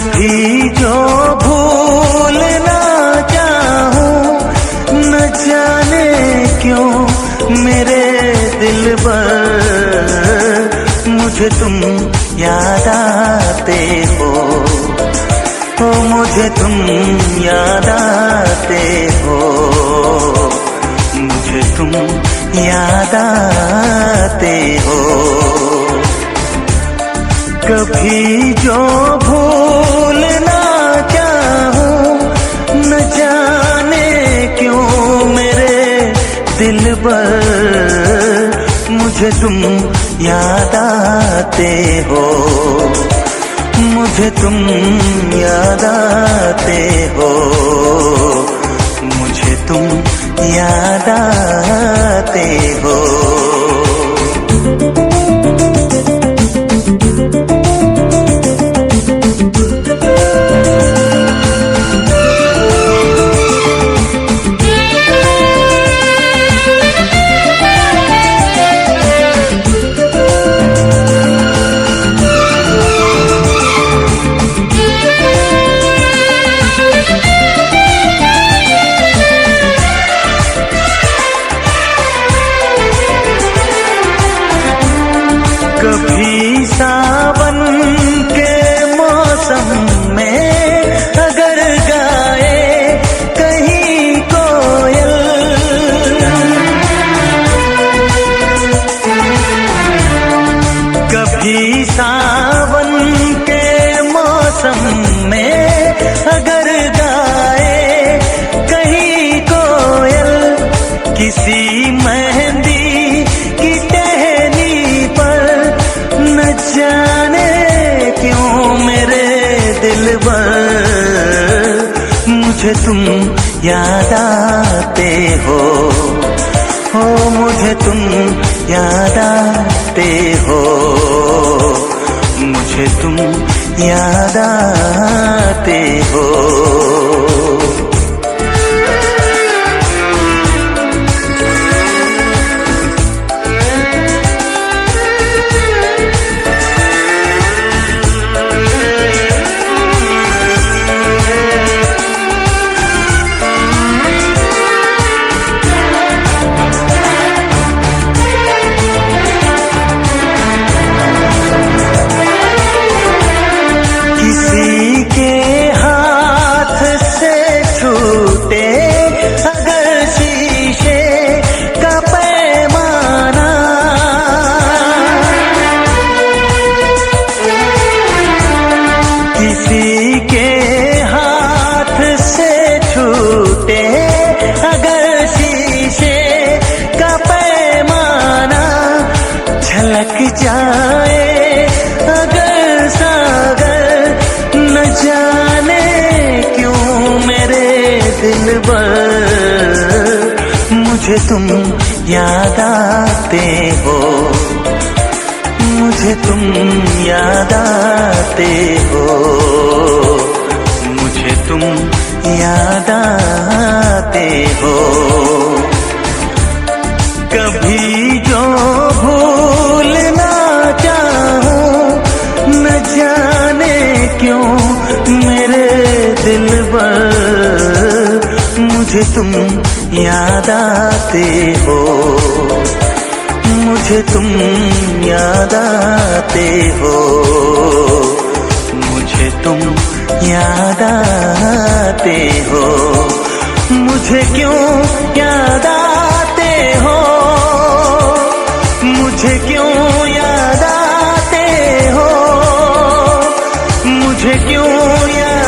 कभी जो भूल ना चाहूं, न जाने क्यों मेरे दिलबर मुझे तुम याद आते हो। ओ मुझे तुम याद आते हो, मुझे तुम याद आते हो। कभी जो भूल ना चाहूं, न जाने क्यों मेरे दिलबर मुझे तुम याद आते हो। मुझे तुम याद आते हो, मुझे तुम याद आते हो। कभी सावन के मौसम में अगर गाए कहीं कोयल, कभी सावन के मौसम में अगर गाए कहीं कोयल, किसी मेहंदी की टहनी पर न जाने क्यों मेरे दिलबर मुझे तुम याद आते हो। हो मुझे तुम याद आते हो, मुझे तुम याद आते हो। किसी के हाथ से छूटे अगर शीशे का पैमाना, किसी के हाथ से छूटे अगर शीशे का पैमाना, झलक जाए अगर सागर न जाने क्यों मेरे दिलबर मुझे तुम याद आते हो। मुझे तुम याद आते हो, मुझे तुम याद आते हो। कभी जो भूल ना चाहूं, न जाने क्यों मेरे दिलबर मुझे तुम याद आते हो। मुझे तुम याद आते हो, मुझे तुम याद आते हो। मुझे क्यों याद आते हो, मुझे क्यों याद आते हो, मुझे क्यों याद